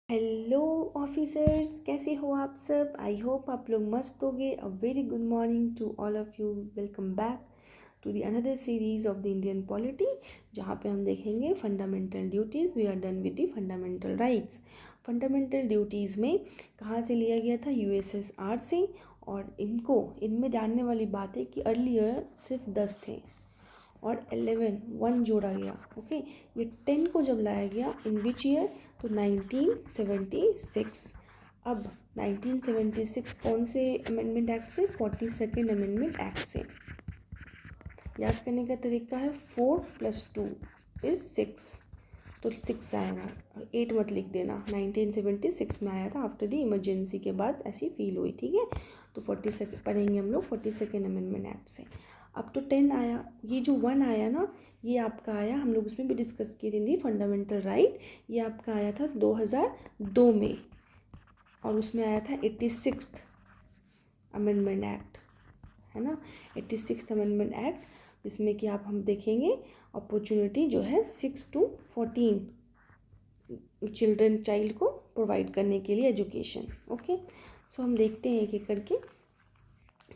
Hello officers, कैसे हो आप सब। आई होप आप लोग मस्त होगे। A very good morning to all of you. Welcome back to the another series of the Indian polity, जहाँ पे हम देखेंगे fundamental duties. We are done with the fundamental rights. Fundamental duties में कहाँ से लिया गया था? यूएसएसआर से। और इनमें जानने वाली बात है कि अर्लियर सिर्फ 10 थे और 11 1 जोड़ा गया। ओके, ये 10 को जब लाया गया इन विच ईयर? तो 1976। अब 1976 कौन से अमेंडमेंट एक्ट से? 42nd अमेंडमेंट एक्ट से। याद करने का तरीका है 4 + 2 = 6, तो 6 आएगा। 8 मत लिख देना। 1976 में आया था, आफ्टर द इमरजेंसी के बाद ऐसी फील हुई। ठीक है, तो 42 पढ़ेंगे हम लोग 42nd अमेंडमेंट एक्ट से। अब तो 10 आया, ये जो 1 आया ना, ये आपका आया, हम लोग उसमें भी डिस्कस किए थे फंडामेंटल राइट। ये आपका आया था 2002 में, और उसमें आया था 86th अमेंडमेंट एक्ट, है ना। 86th अमेंडमेंट एक्ट, जिसमें कि आप हम देखेंगे अपॉर्चुनिटी जो है 6 to 14 चाइल्ड को प्रोवाइड करने के लिए एजुकेशन। ओके, सो हम देखते हैं एक एक करके।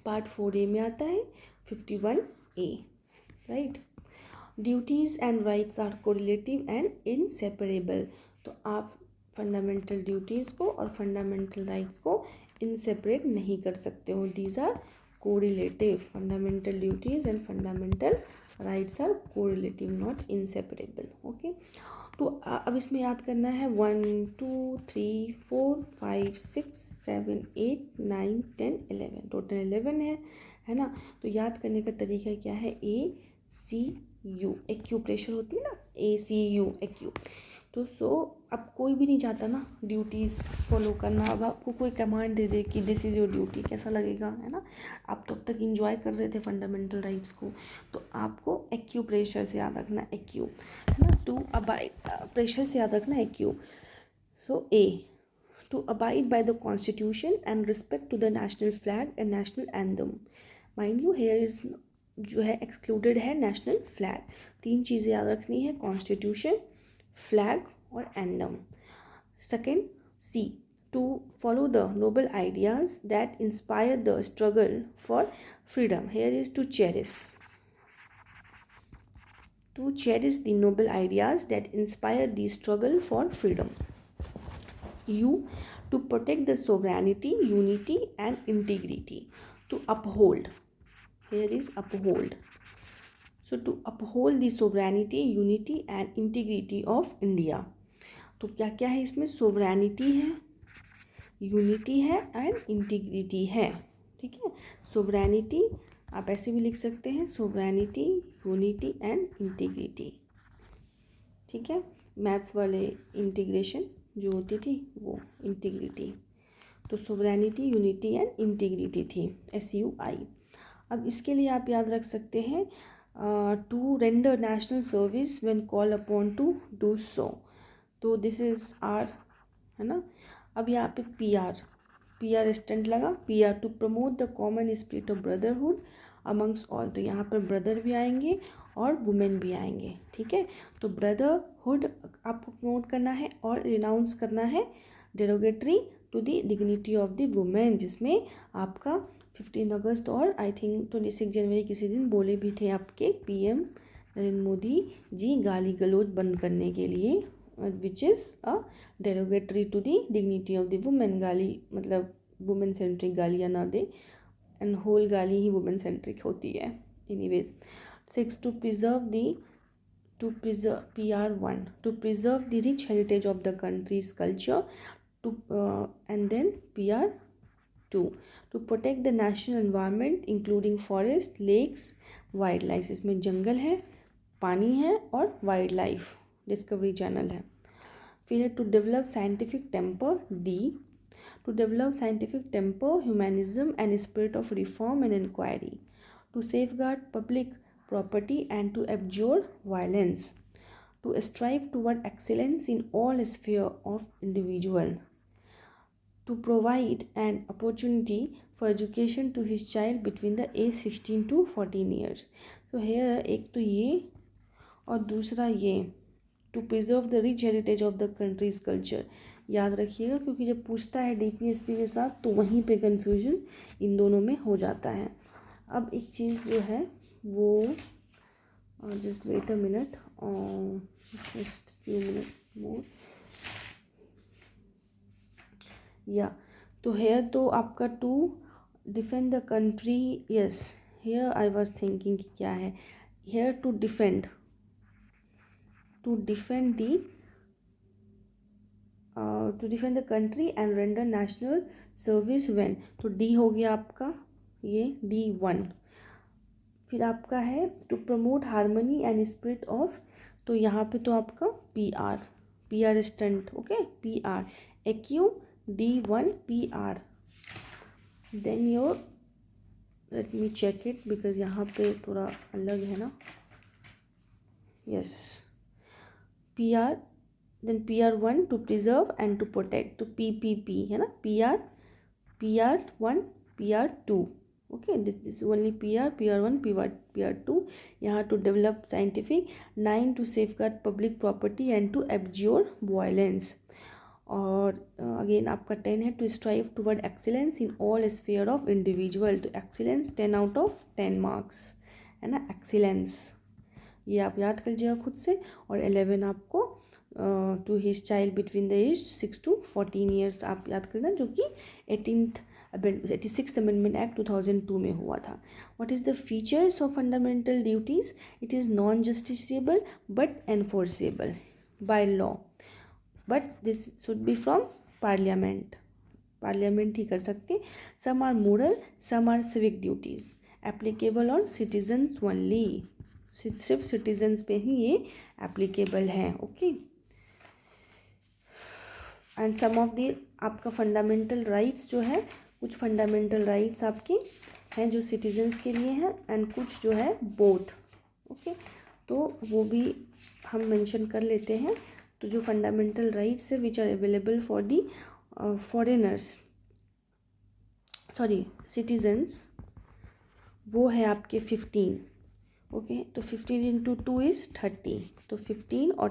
पार्ट 4A में आता है 51A, right. Duties and rights are correlative and inseparable. तो आप फंडामेंटल ड्यूटीज़ को और फंडामेंटल राइट्स को इनसेपरेट नहीं कर सकते हो। These are correlative. Fundamental duties and fundamental rights are correlative, not inseparable. Okay, तो अब इसमें याद करना है 1 2 3 4 5 6 7 8 9 10 11, टोटल 11 है ना। तो याद करने का तरीका क्या है? ACU, एक्यूप्रेशर होती है ना, ACU एक्यू। तो अब कोई भी नहीं चाहता ना ड्यूटीज़ फॉलो करना। अब आपको कोई कमांड दे दे कि दिस इज़ योर ड्यूटी, कैसा लगेगा, है ना। आप तो अब तक इंजॉय कर रहे थे फंडामेंटल राइट्स को, तो आपको एक्यूप्रेशर से याद रखना, एक्यू, है ना। टू अबाइड, प्रेशर से याद रखना एक्यू। So A, to abide by the constitution and respect to the national flag and national anthem. Mind you, here is जो है एक्सक्लूडेड है नेशनल फ्लैग। 3 चीज़ें याद रखनी है, कॉन्स्टिट्यूशन, फ्लैग और anthem. Second, C, to follow the noble ideas that inspire the struggle for freedom. Here is to cherish the noble ideas that inspire the struggle for freedom. U, to protect the sovereignty, unity and integrity. To uphold, here is uphold. So to uphold the sovereignty, unity and integrity of India. तो क्या क्या है इसमें? Sovereignty है, unity है and integrity है। ठीक है, सोवरेनिटी आप ऐसे भी लिख सकते हैं, सोवरेनिटी, यूनिटी एंड इंटीग्रिटी। ठीक है, मैथ्स वाले इंटीग्रेशन जो होती थी वो इंटीग्रिटी। तो सोवरेनिटी, यूनिटी एंड इंटीग्रिटी थी, SUI। अब इसके लिए आप याद रख सकते हैं to render national service when call upon to do so. तो दिस इज़ आर, है ना। अब यहाँ पे पी आर स्टैंड लगा, PR to promote the common spirit of brotherhood amongst all. तो यहाँ पर ब्रदर भी आएंगे और वुमेन भी आएंगे। ठीक है, तो ब्रदरहुड आपको प्रमोट करना है और रिनाउंस करना है derogatory to the dignity of the women, जिसमें आपका 15 अगस्त और आई थिंक 26 जनवरी किसी दिन बोले भी थे आपके PM नरेंद्र मोदी जी, गाली गलौज बंद करने के लिए, which is a derogatory to the dignity of the women. गाली मतलब वुमेन सेंट्रिक गालियाँ ना दे, एंड होल गाली ही वुमेन सेंट्रिक होती है। Anyways, 6, to preserve PR1, to preserve the rich heritage of the country's culture, and then PR2, to protect the national environment including forest, lakes, wildlife। इसमें जंगल है, पानी है और वाइल्ड लाइफ डिस्कवरी चैनल है। फिर है to develop scientific temper, D, to develop scientific temper, humanism and spirit of reform and inquiry, to safeguard public property and to abjure violence, to strive toward excellence in all sphere of individual, to provide an opportunity for education to his child between the age 16 to 14 years। तो here एक तो ये और दूसरा ये to preserve the rich heritage of the country's culture. याद रखिएगा, क्योंकि जब पूछता है डीपीएसपी के साथ तो वहीं पे कंफ्यूजन इन दोनों में हो जाता है। अब एक चीज़ जो है वो just wait a minute, just few minute more. या तो हेयर तो आपका to defend the country, yes here I was thinking कि क्या है, here to defend the to defend the country and render national service when, तो D हो गया आपका ये D1। फिर आपका है to promote harmony and spirit of, तो यहाँ पे तो आपका PR स्टंट, ओके PR एक्यू D1 PR। Then your let me check it because यहाँ पे थोड़ा अलग है ना, yes PR, then PR1 to preserve and to protect, तो PPP है ना, PR1 PR2, okay this only PR1 PR2। यहाँ to develop scientific, 9 to safeguard public property and to abjure violence. और अगेन आपका 10 है to strive toward excellence in all sphere of individual, तो excellence 10 out of 10 marks है ना, excellence ये आप याद कर लीजिएगा खुद से। और 11 आपको to his child between the age 6 to 14 years आप याद करना, जो कि 86th अमेंडमेंट एक्ट 2002 में हुआ था। What is the features of fundamental duties? It is non justiciable but enforceable by law, but this should be from parliament ही कर सकते। Some are moral, some are civic duties, applicable on citizens only, सिर्फ citizens पे ही ये applicable है, okay. And some of the आपका fundamental rights जो है, कुछ फंडामेंटल राइट्स आपके हैं जो सिटीजन्स के लिए हैं एंड कुछ जो है बोथ, ओके तो वो भी हम मेंशन कर लेते हैं। तो जो फंडामेंटल राइट्स है which are available for the foreigners, sorry citizens, वो है आपके 15, ओके तो 15 इंटू 2 इज़ 30, तो 15 और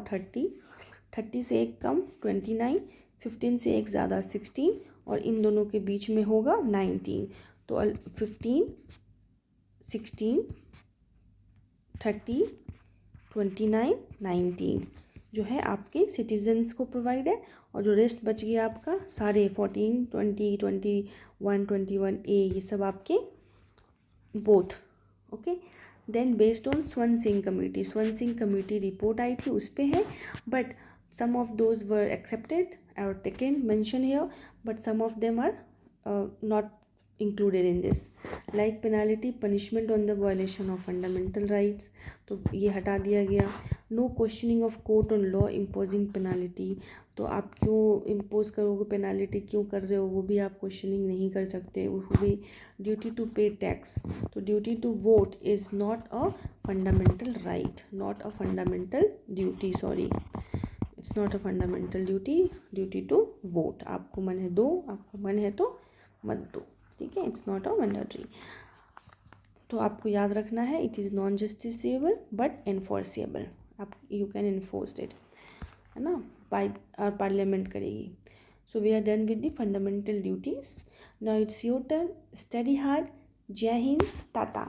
30 से एक कम 29, 15 से एक ज़्यादा 16 और इन दोनों के बीच में होगा 19, तो 15 16 30 29 19 जो है आपके सिटीजन्स को प्रोवाइड है। और जो रेस्ट बच गया आपका सारे 14 20 21 21A ये सब आपके both, okay. Then based on Swaran Singh committee report आई थी उस पे है, but some of those were accepted और taken mention here, but some of them are not included in this, like penalty punishment on the violation of fundamental rights, तो ये हटा दिया गया। No questioning of court on law imposing penalty, तो आप क्यों impose करोगे पेनाल्टी, क्यों कर रहे हो वो भी आप क्वेश्चनिंग नहीं कर सकते। वो भी ड्यूटी टू पे टैक्स, तो duty to vote is not a fundamental right, not a fundamental duty, sorry it's not a fundamental duty to vote, आपको मन है दो, आपको मन है तो मत दो, ठीक है, इट्स नॉट अ मैंडेटरी। तो आपको याद रखना है it is non justiciable but enforceable, आप यू कैन इन्फोर्स इट है ना, बाय पार्लियामेंट करेगी। So we are done with the fundamental duties, now it's your turn, study hard, जय हिंद, टाटा।